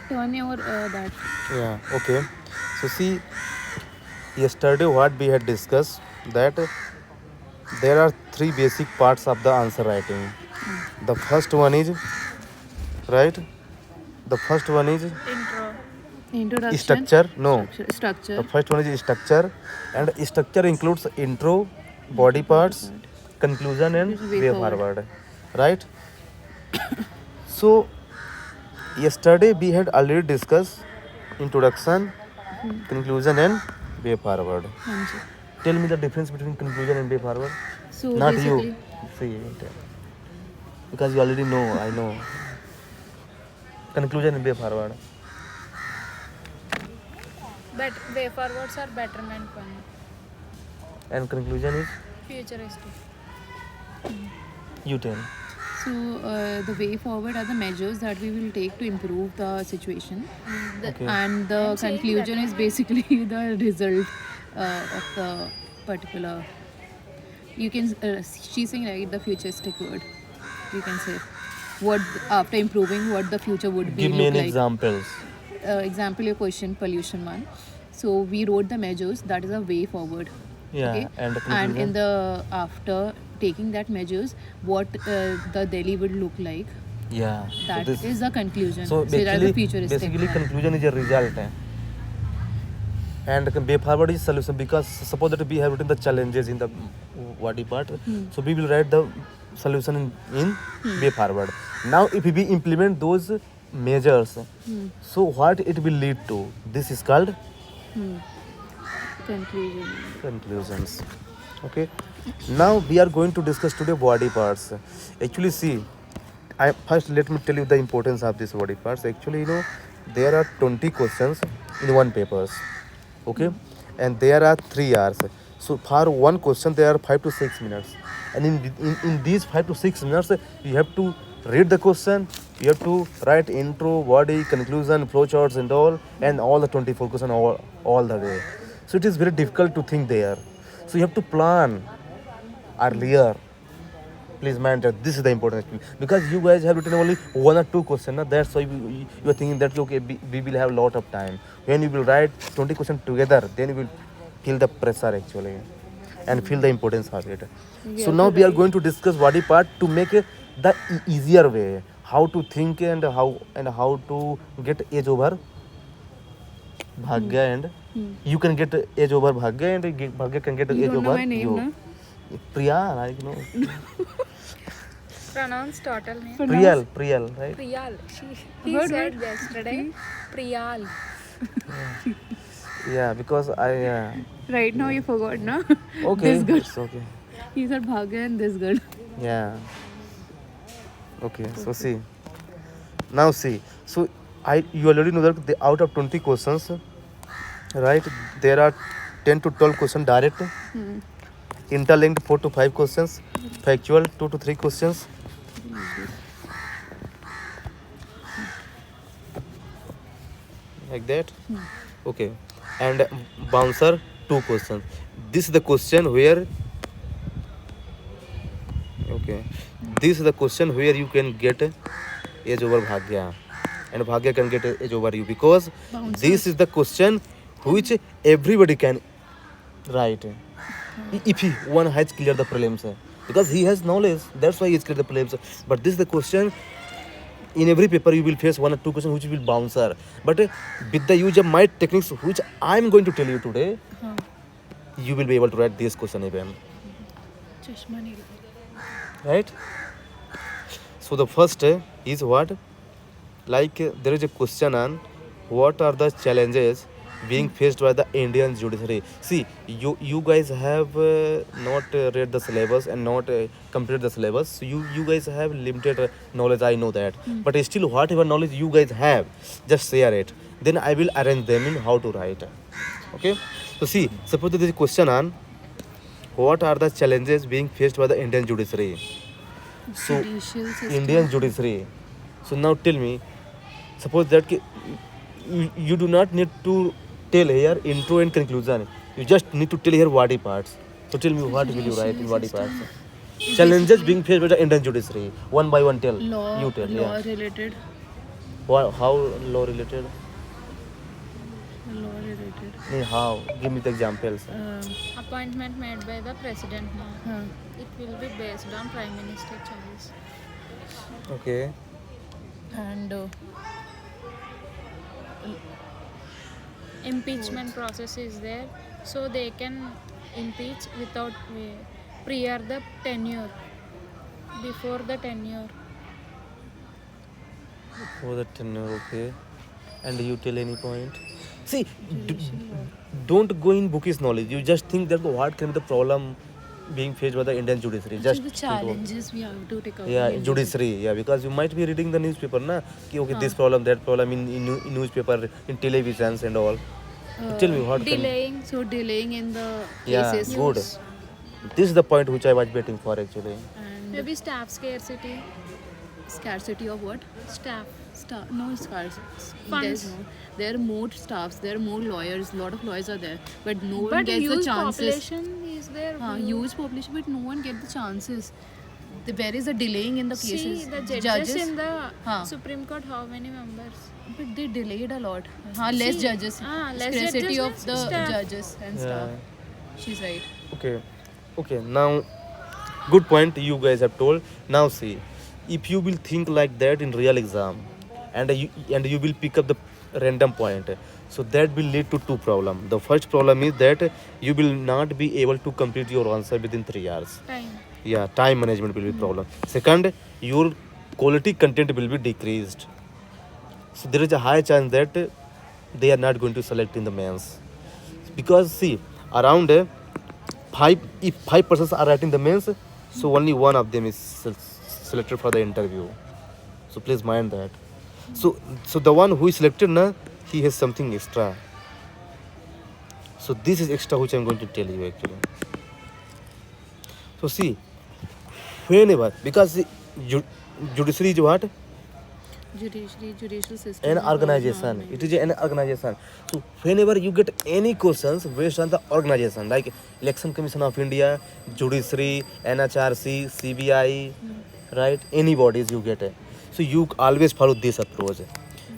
turn your that. Yeah, okay. So see, yesterday what we had discussed that there are three basic parts of the answer writing. The first one is right. The first one is Intro. Introduction. structure. No, Structure. the first one is structure, and structure includes intro, body parts, conclusion, and way forward. Right. So yesterday we had already discussed introduction, conclusion, and way forward. हाँ जी. Tell me the difference between conclusion and way forward. So Not basically, you. See, because you already know. I know. Conclusion and way forward. But way forwards are betterment one. And conclusion is Futuristic. you tell. so the way forward are the measures that we will take to improve the situation, Okay. and the conclusion is basically the result of the particular. You can she's saying right the futuristic word. You can say what after improving what the future would be Give me look an like. examples. Example your question pollution one. So we wrote the measures that is a way forward. Yeah, Okay. and the And conclusion. in the after taking that measures, what the Delhi would look like. Yeah. That is the conclusion. So that is basically, the futuristic. basically one. conclusion is a result. And way forward is solution because suppose that we have written the challenges in the body part. So we will write the solution in way forward. Now if we implement those measures, so what it will lead to? This is called Conclusion. conclusions. Okay. Now we are going to discuss today body parts. Actually, see, I first let me tell you the importance of these body parts. Actually, there are 20 questions in one papers. Okay, and there are 3 hours. So for one question there are 5 to 6 minutes, and in these 5 to 6 minutes you have to read the question, you have to write intro, body, conclusion, flowcharts, and all the 24 questions all the day. So it is very difficult to think there. So you have to plan earlier. Please mind that this is the important thing. Because you guys have written only 1 or 2 questions. Na? That's why you are thinking that okay, we will have a lot of time. When you will write 20 questions together, then you will feel the pressure actually and feel the importance of it. So now we are going to discuss body part to make the easier way how to think and how to get edge over Bhagya, and you can get edge over Bhagya, and Bhagya can get You edge don't know over my name, you. na? Priya, I know. Pronounce total name. Priyal, right? Priyal. He What, said what? yesterday. Priyal. Yeah, because I Right now you forgot, na? okay, This girl. it's okay. He said Bhagya and this girl. Yeah. Okay, so see. Now see. So you already know that out of 20 questions, right? There are 10 to 12 questions direct, interlinked 4 to 5 questions, factual 2 to 3 questions. Like that. Okay. And bouncer 2 questions. This is the question where okay. This is the question where you can get edge over Bhagya, and Bhagya can get edge over you, because this is the question which everybody can write if one has cleared the prelims, because he has knowledge, that's why he has cleared the prelims. But this is the question in every paper you will face 1 or 2 questions which will bouncer, but with the use of my techniques which I am going to tell you today, you will be able to write this question even, Chashma nahi right? So the first is what, like there is a question on what are the challenges being faced by the Indian judiciary. See, you guys have not read the syllabus and not completed the syllabus, so you guys have limited knowledge, I know that, but still whatever knowledge you guys have, just share it, then I will arrange them in how to write. Okay, so see, suppose there is a question on what are the challenges being faced by the Indian judiciary. So Judicial system. Indian judiciary. So now tell me, suppose that you do not need to tell here intro and conclusion. You just need to tell here body parts. So tell me, what will you write in body parts? Challenges being faced by the Indian judiciary. One by one tell. Law, You tell. law Yeah. related. How law related? Law related. How? Give me the examples. Appointment made by the president now. Huh. It will be based on prime minister choice. Okay. And Impeachment process is there, so they can impeach without prior the tenure, before the tenure. For the tenure, okay. And you tell any point? See, don't go in bookish knowledge. You just think that what can be the problem being faced by the Indian judiciary. Just the think about- challenges we have to take up. Yeah, judiciary. Yeah, because you might be reading the newspaper, na? Ki, okay, this problem, that problem in newspaper, in televisions and all. Tell me what. Delaying. So delaying in the Yeah, cases. good. This is the point which I was waiting for actually. And Maybe staff scarcity. scarcity of what? Staff. No scarce. Funds. There's no. There are more staffs. There are more lawyers. Lot of lawyers are there, but no one But gets the huge chances. population is there. Huge population, but no one gets the chances. Where is the delaying in the cases? See the judges in the Huh. Supreme Court. How many members? But they delayed a lot. Less See, judges. less Scarcity judges of the means staff. judges and stuff. She's right. Okay. Okay. Now, good point you guys have told. Now see, if you will think like that in real exam, and you will pick up the random point, so that will lead to two problems. The first problem is that you will not be able to complete your answer within 3 hours. Time. Yeah, time management will be problem. Second, your quality content will be decreased. So there is a high chance that they are not going to select in the mains, because see, around if 5 persons are writing the mains, so only one of them is selected for the interview. So please mind that. So the one who is selected na, he has something extra. So this is extra which I'm going to tell you actually. So see, whenever, because the judiciary is what? Judicial system. An organization. It is an organization. So whenever you get any questions based on the organization, like Election Commission of India, Judiciary, NHRC, CBI, right? Any bodies you get. So you always follow this approach,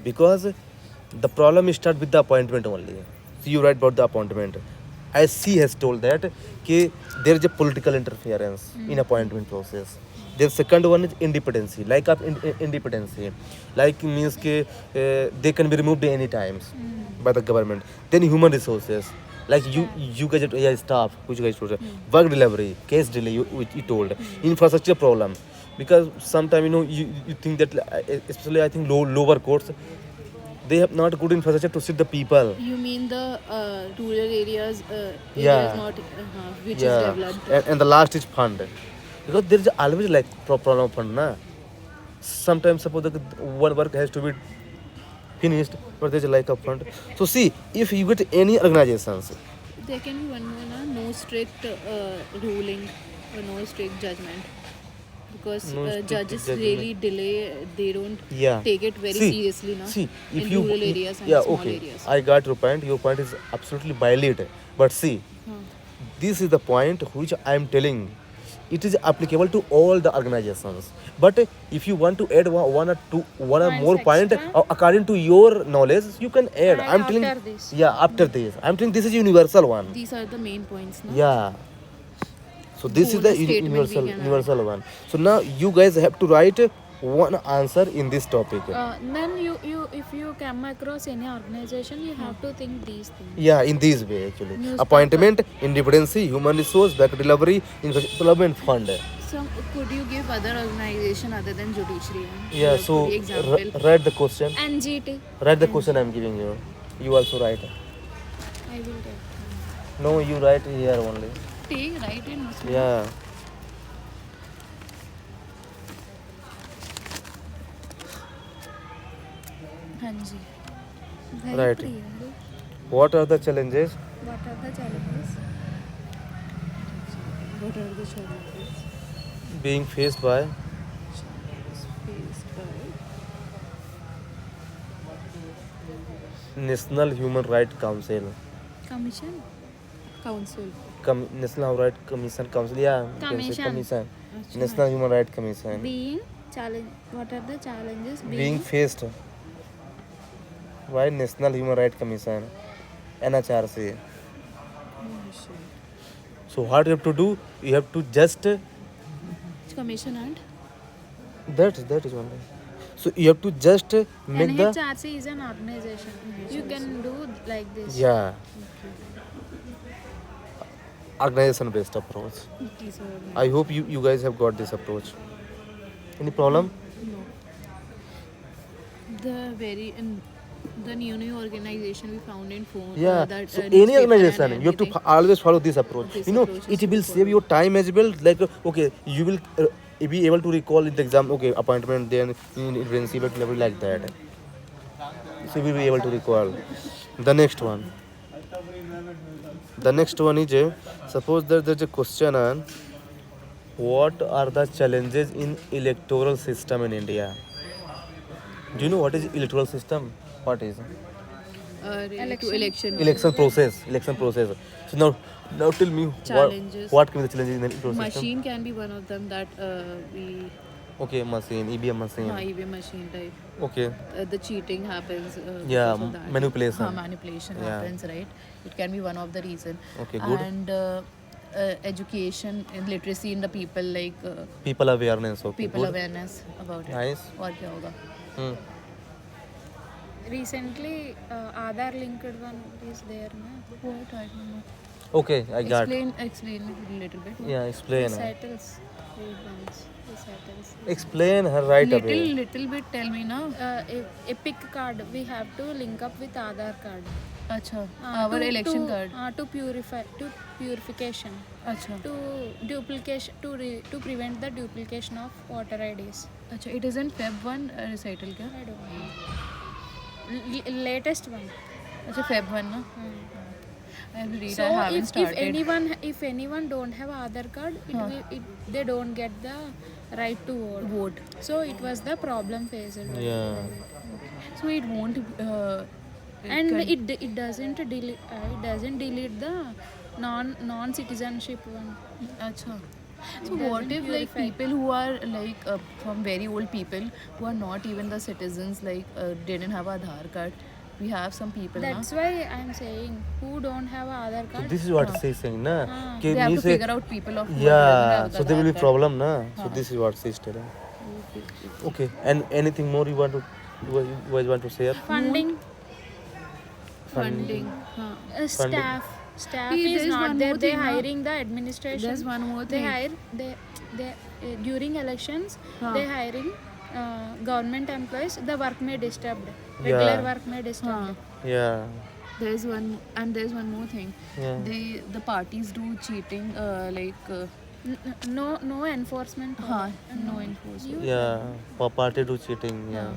because the problem starts with the appointment only. So you write about the appointment. As she has told that there is a political interference in appointment process. The second one is independency, lack of independency, like means they can be removed any times by the government. Then human resources, like you guys staff, which you guys told, work delivery, case delay, you told, infrastructure problem, because sometimes you think that especially I think lower courts, they have not good infrastructure to sit the people. You mean the rural areas, Yeah. areas not which is Yeah, developed. and the last is fund, because there is always like problem of fund, na. Sometimes suppose that one work has to be finished, but there is a lack of fund. So see, if you get any organizations, There can be one more, no strict ruling or no strict judgment, because No strict judges judgment. really delay. They don't yeah, take it very See, seriously, no? see, if in you rural areas and yeah, small okay, areas. I got your point. Your point is absolutely valid, but see, this is the point which I am telling. It is applicable to all the organizations. But if you want to add one or Points more point extra? according to your knowledge, you can add. Add I'm telling. after this. Yeah, after this, I'm telling this is universal one. These are the main points, no? Yeah. So this is the Bonus statement we universal can add. universal one. So now you guys have to write one answer in this topic. Then you if you come across any organization, you have to think these things. Yeah, in this way actually. Newspaper. Appointment, independency, human resource, back delivery, development fund. So could you give other organization other than judiciary? Yeah, Like, so for example, write the question. NGT. Write the question I'm giving you. You also write. I will take. No, you write here only. take right in. Yeah. Hanji. Very Right. clear. What are the challenges? What are the challenges? What are the challenges Being faced by faced by National Human Rights Council. Commission. council? National Human Rights Commission Council. Yeah, you can say Commission. Commission. National Human Rights Commission. Being challenge. What are the challenges? Being faced. Why National Human Rights Commission, NHRC? So what you have to do? You have to just Commission and that is one. So you have to just make the NHRC is an organization. You can do like this. yeah organization based approach. I hope you guys have got this approach. Any problem? the very the new organization we found in phone. Yeah. That, So any newspaper organization, and you have to everything. always follow this approach. This You know, approach is it will super save your time as well. Like okay, you will be able to recall in the exam. Okay, appointment then in principal level like that. So you will be able to recall. The next one. The next one is suppose that there's a question on what are the challenges in electoral system in India. Do you know what is electoral system? What is? Related to election. Election process. So now tell me Challenges. what can be the challenges in the electoral system? Machine can be one of them that we Okay, machine, EVM machine. EVM machine type. Okay. The cheating happens. Yeah, because of that. manipulation. Manipulation Yeah. happens, right? It can be one of the reason. Okay, good. And education and literacy in the people, like People awareness. Okay, people good. awareness about it. Nice. और क्या होगा? Hmm. Recently, Aadhaar linked one is there. Na? What? I don't know. Okay, I got. Explain it a little bit. Yeah, explain. Recitals. Read once. Recitals. Explain her right away. Little bit. Tell me now. Epic card we have to link up with Aadhaar card. अच्छा. Our election card. To purification. अच्छा. To duplication. To prevent the duplication of voter IDs. अच्छा. It is in Feb 1 recital क्या? I don't know. Latest one. अच्छा Feb 1 ना? I will read. So I haven't if started. if anyone don't have Aadhaar card, they don't get the right to vote. So it was the problem faced. Yeah. So it won't. And it doesn't delete the non citizenship one. Acha. So what if like people who are like from very old people who are not even the citizens, like didn't have Aadhaar card? We have some people. That's why I'm saying who don't have Aadhaar So card. this is what she's saying, na? They have to say, figure out people of who yeah. doesn't have So the there will be Aadhaar card. problem, na? So this is what she's telling. Okay. And anything more you guys want to share? Funding. Funding. Staff See, is there's not one there. more They thing, na? hiring the administration. There's one more They thing. hire they during elections they hiring government employees. The work may disturbed. Regular Yeah. work may disturbed. Yeah. There's one more thing. Yeah. The parties do cheating No enforcement. no enforcement. Yeah. Party do cheating. Yeah.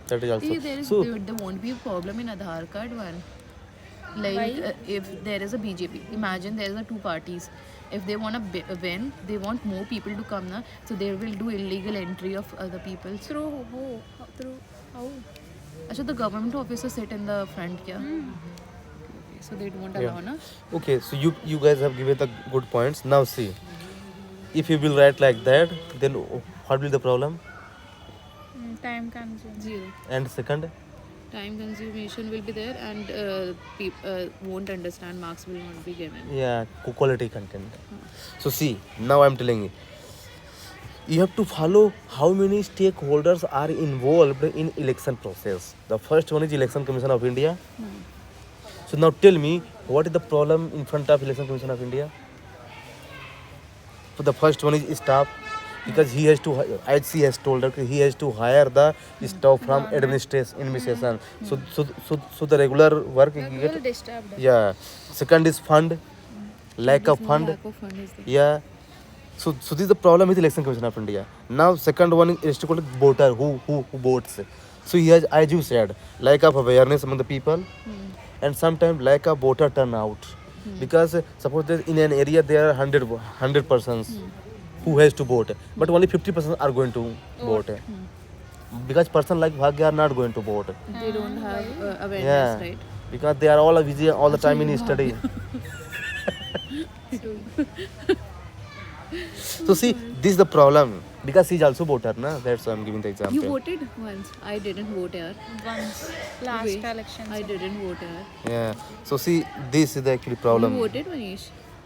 That is also. See, So there won't be a problem in Aadhaar card one. Like Why? if there is a BJP, imagine there are two parties. If they want to win, they want more people to come now, so they will do illegal entry of other people. Through who? Through how? So the government officers sit in the front, kya? So they don't allow, na? okay. So you guys have given the good points. Now see, if you will write like that, then what will be the problem? Time consuming. Zero. And second, Time consumption will be there, and people won't understand. Marks will not be given. yeah, quality content. So see, now I'm telling you, you have to follow how many stakeholders are involved in election process. The first one is Election Commission of India. So now tell me, what is the problem in front of Election Commission of India? So the first one is staff, because he has to, as she has told her, he has to hire the staff from administration. So the regular work he Will get. disturbed. Yeah. Second is fund, lack of fund. Lack of fund is there. Yeah. So this is the problem with Election Commission of India. Now second one is to call voter who votes. So he has, as you said, lack of awareness among the people, and sometimes lack of voter turnout. Because suppose that in an area there are 100 persons who has to vote, but only 50% are going to vote. Because person like Bhagya are not going to vote. They don't have awareness, Yeah. right? Because they are all busy all the time in study. So see, this is the problem. Because he's also voter, na. That's why I'm giving the example. You voted once. I didn't vote here. once last Wait, election. I didn't vote here. Yeah. So see, this is the actually problem. You voted, Manish?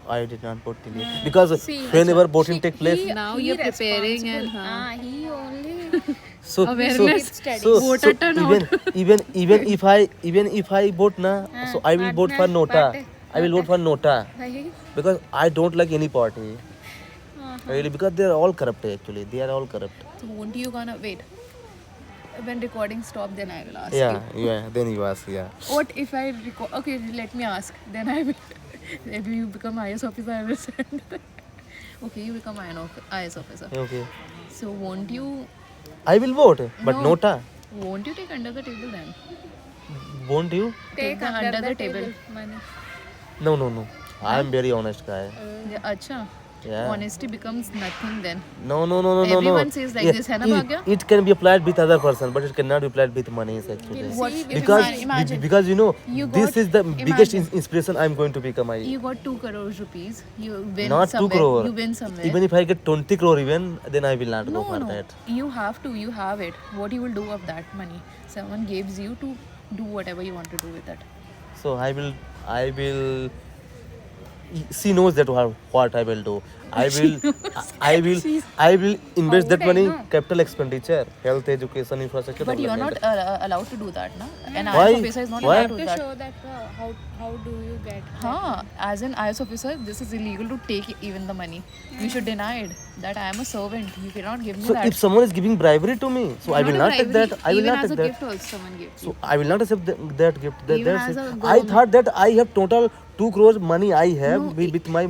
I did not vote till yet. Because See, whenever voting take place, Now you're preparing and He only so Awareness. Voter turnout. even if I vote na, so I will vote for Nota. I will vote for Nota because I don't like any party. Really, because they are all corrupt actually. They are all corrupt. So won't you gonna wait? When recording stop, then I will ask Yeah, you. yeah. Then you ask, yeah. What if I record? Okay, let me ask. Then I will. If you become IS officer, I will send. Okay, you become IS officer. Okay. So won't you? I will vote, but No. Nota. Won't you take under the table then? Won't you? take the under the table. money. No. I am very honest guy. Yeah, acha. Yeah. Honesty becomes nothing then. No. Everyone says like this, hai na, Bhagya? It can be applied with other person, but it cannot be applied with money actually. What? Because because you know You this got- is the biggest imagine. inspiration I'm going to become. You got 2 crore rupees. You win Not 2 somewhere. crore. You win somewhere. Even if I get 20 crore even, then I will not go for no. that. You have to. You have it. What you will do of that money? Someone gives you to do whatever you want to do with it. So I will. She knows that what I will do. I will invest that money capital expenditure, health, education, infrastructure. But you are not development. allowed to do that, na? An Why? IS officer is not Why? allowed to do To that. show that how do you get Haan, as an IS officer, this is illegal to take even the money. You should deny it. That I am a servant. You cannot give me So that. if someone is giving bribery to me, so I will a not take bribery. that. I will even not as take a that. gift also someone gives. So I will not accept that gift. Even That's as it. a I government- thought that I have total 2 crores money I have No, with my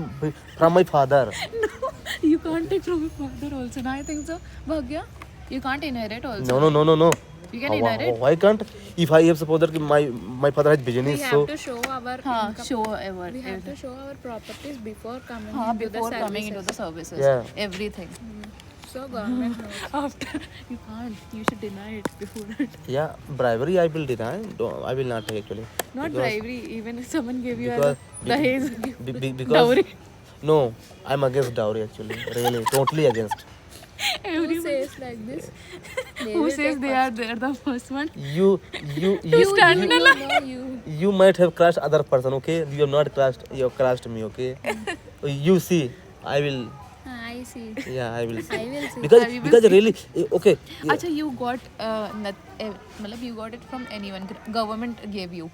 from my father. No, you can't take from your father also. No, I think so. Bhagya, you can't inherit also. No. You can inherit. Why can't? If I have supposed that my father has we business, have so to show our Haan, income. show ever. We have to show our properties before coming Haan, into before the coming into services. the services. Yeah. Everything. So government knows. After you can't. You should deny it before that. yeah, bribery I will deny. I will not take actually. Not Because- bribery. Even if someone gave you Because as a Dahej because dowry. no, I'm against dowry actually. Really, totally against. Who says like this? Who says they're the first one? You stand in a line. No, you. you might have crushed other person, okay? You have not crushed. You have crushed me, okay? You see, I will. I see. Yeah, I will. I will see. Because really, okay. yeah, Acha, you got matlab you got it from anyone. Government gave you.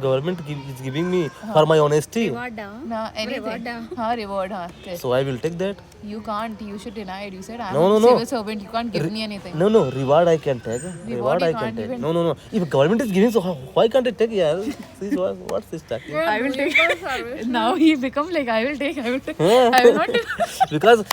Government is giving me for my honesty, Reward down. Nah, anything. Reward down. हाँ, reward, हाँ. Okay. so I will take that. You can't. You should deny it. You said I'm No, a no. civil servant. You can't give me anything. No, reward I can take. Reward you I can can't take. even- No. If government is giving, so why can't I take? Yeah, see what's this talking? I will take. Service. Now he become like I will take. I will take. Yeah. I will not. Because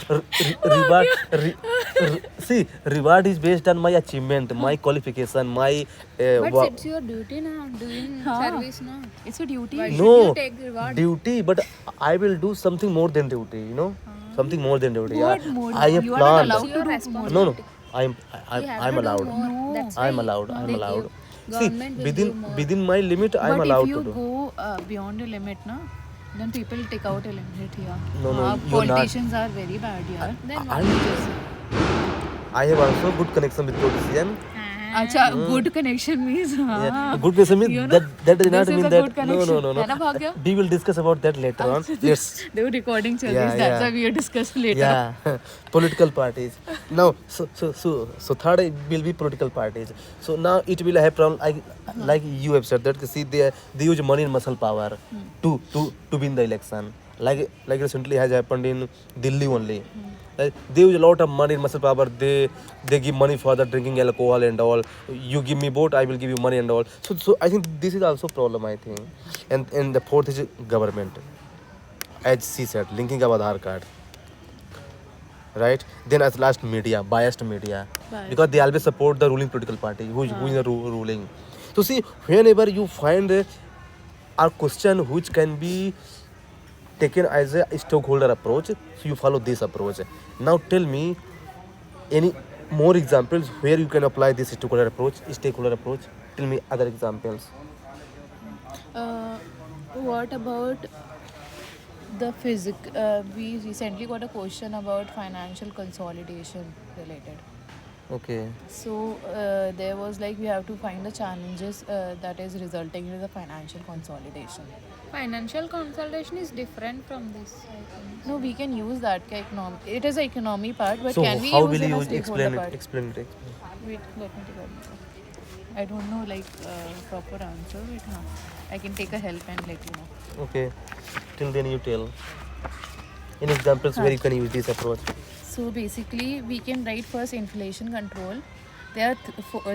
see, reward is based on my achievement, my qualification, my But it's your duty now, doing service now. It's a duty. Why should no you take reward? duty, but I will do something more than duty. You know, something more than duty. What Yeah, more? I have You are not planned. allowed It's your to do responsibility. No, I'm You have I'm to do allowed. more. No. That's I'm why allowed. I'm they allowed. give. See, Government will give more. within my limit, I'm But allowed if you to do. go beyond your limit, na, then people take out a limit here. No, हाँ, you're not. politicians are very bad here. Then I have also good connection with politician. Acha, good connection means हाँ. Yeah. Good connection means You know, that does not this is mean a that. good connection. No. है ना भाग्य? We will discuss about that later on. Yes. The recording chal Yeah, rahi is, that's yeah. why we are discussing later. Yeah, political parties. Now, so third will be political parties. So now it will have problem. Like you have said that. See, they use money and muscle power to win the election. Like recently has happened in Delhi only. Like, they use a lot of money and muscle power. They give money for the drinking alcohol and all. You give me vote, I will give you money and all. So I think this is also problem. I think, and the fourth is government. As she said, linking of Aadhaar card. Right? Then as last media, biased media. Biased. Because they always support the ruling political party, who is the ruling. So see, whenever you find a question which can be taken as a stakeholder approach, so you follow this approach. Now tell me any more examples where you can apply this stakeholder approach. Tell me other examples. What about The we recently got a question about financial consolidation related. Okay. So there was like we have to find the challenges that is resulting in the financial consolidation. Financial consolidation is different from this, I think. No, we can use that ka economy. It is an economy part, but So can we how use will in you a stakeholder explain it? part? Explain it. Explain. Wait, let me take a look. I don't know like proper answer. Wait, huh. I can take a help and let you know. Okay. Till then you tell. In examples where you can use this approach. So basically, we can write first inflation control. They are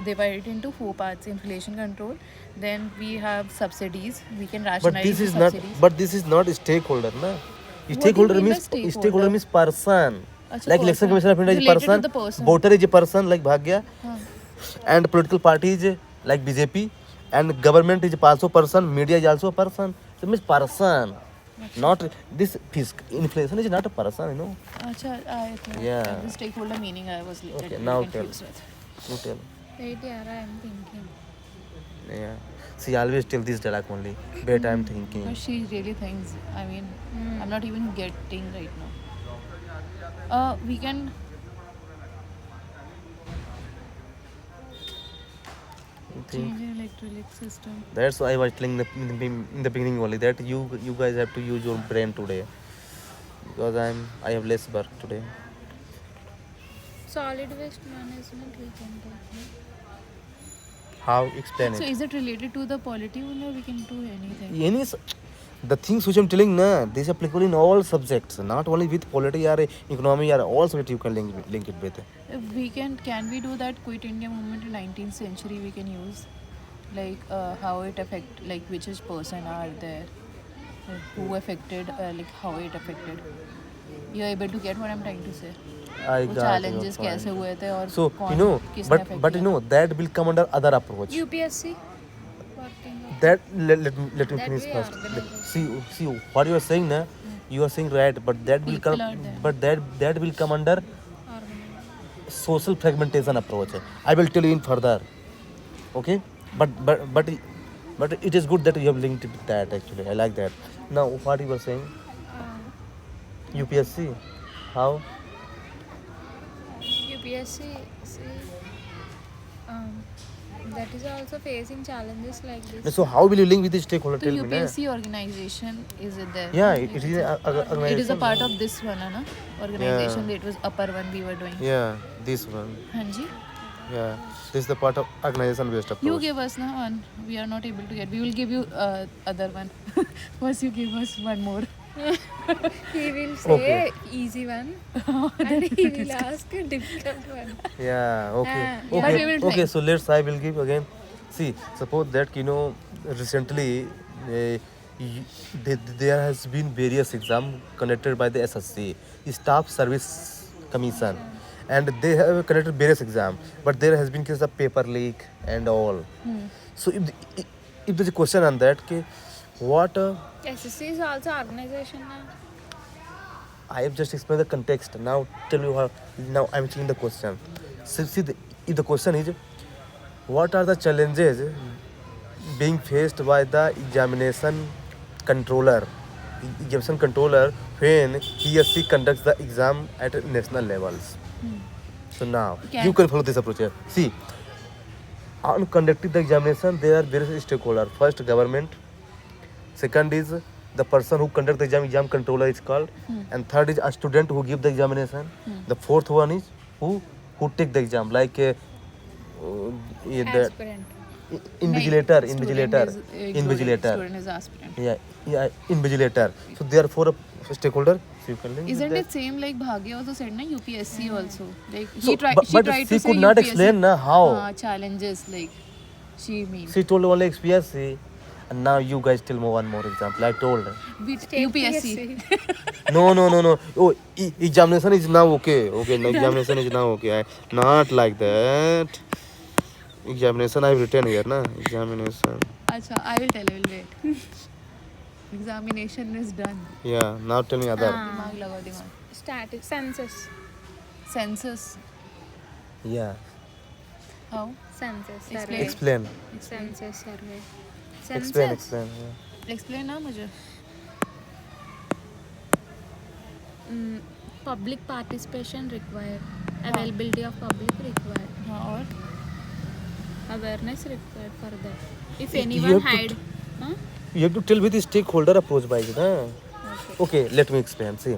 divided into four parts: inflation control. Then we have subsidies. We can But rationalize this the is not. subsidies. But this is not stakeholder, na. What do you Stakeholder mean by means stakeholder? person. Acha, Like election person. commission of India is Related to person. the person. Voter is a person like Bhagya, Huh. and political party is like BJP, and government is also person. Media is also a person. So it means person. Not this fisc. Inflation is not a person, you know. Acha, I thought Yeah. the stakeholder meaning I was little Okay, bit now confused with. You tell. Wait, yeah, I am thinking. Yeah. See, I always tell this dialogue only. Bedtime thinking. But she really thinks. I mean, I'm not even getting right now. We can. Think. Change in electric system. That's why I was telling in the beginning only that you guys have to use your brain today because I have less work today. Solid waste management we can take. How explain So it? is it related to the polity only or we can do anything? Any the things which I'm telling na, this is applicable in all subjects, not only with polity or economy or all subjects you can link it with. If we can we do that quit India movement in 19th century we can use like how it affect like which is person are there who affected like how it affected. You are able to get what I'm trying to say? I वो got challenges your कैसे point. हुए थे और So कौन you know, किसने but affect but you किया? know that will come under other approach. UPSC working on That let me That finish way first. organization. See what you are saying na, you are saying right, but that will People come are there. but that will come under organization. social fragmentation approach. I will tell you in further. Okay? But it is good that you have linked it with that actually. I like that. Now what you were saying? UPSC. How? UPSC, see, that is also facing challenges like this. So how will you link with the stakeholder? So Tell me na. UPSC organization is it there? Yeah, it is It is a part of this one, है ना? Organization. Yeah. It was upper one we were doing. Yeah, this one. Hanji, Yeah, this is the part of organization based approach. you give us na one. We are not able to get. We will give you other one. First, you give us one more. He will say Okay. easy one and he will ask a difficult one. Yeah, okay. Yeah, but Okay, we will okay, try. so I will give again. See, suppose that, recently there has been various exams conducted by the SSC, Staff Service Commission, and they have conducted various exams, but there has been case of paper leak and all. So if there's a question on that, what SSC is also organization now. I have just explained the context. Now tell you how. Now I'm changing the question. So see, if the question is, what are the challenges being faced by the examination controller? Examination controller when he or she conducts the exam at national levels. So now you can follow this approach here. See, on conducting the examination, there are various stakeholders. First, government. Second is the person who conduct the exam controller is called, and third is a student who give the examination. The fourth one is who take the exam, like the Aspirant. invigilator. Student is aspirant. Yeah, invigilator. So there are four stakeholder. So you can link with Isn't that. it same like Bhagya also said na UPSC also like So, he tried but- she but tried she to say could not UPSC, explain na how. challenges like she means She told only XPSC, and now you guys tell me one more example. I told. with UPSC. No. Oh, examination is now okay. Okay, no, examination is now okay. Not like that. Examination I have written here, na? Examination. Acha, I will wait. Examination is done. Yeah, now tell me other. दिमाग लगाओ दिमाग. Static census. Census. Yeah, How? Census Explain. survey. explain. Census survey. Explain. Census. Yeah. Explain ना मुझे. public participation required, availability of public required, और awareness required for that. If You anyone have to hide, huh? You have to tell with the stakeholder approach by it. Huh? Okay, let me explain. See,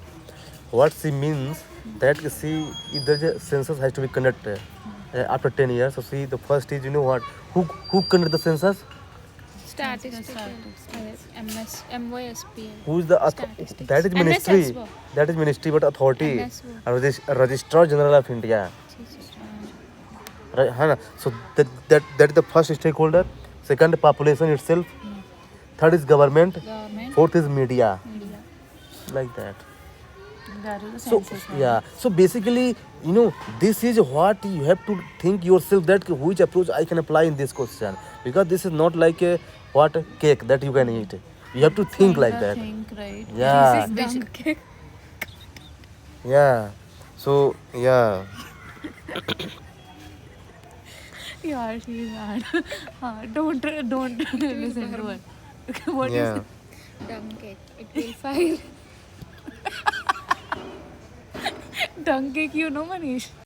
what she means that see, if there's a census has to be conducted after 10 years. So see, the first is what? Who conduct the census? Statistical, MS, MYSP. Who is the Statistics. that is ministry. NSSO. That is ministry, but authority. NSO. Registrar General of India. Right? Huh? So that is the first stakeholder. Second, population itself. Third is government. Government, Fourth is media. media. Like that. that is the So census. yeah, so basically, this is what you have to think yourself, that which approach I can apply in this question, because this is not like a cake that you can eat. You have to think like that. Think, right? Yeah, This is Dunk. yeah. So yeah, yeah, she is hard. Don't listen to her. What is yeah. it? Dung cake. It will fire. Tongue cake, Manish.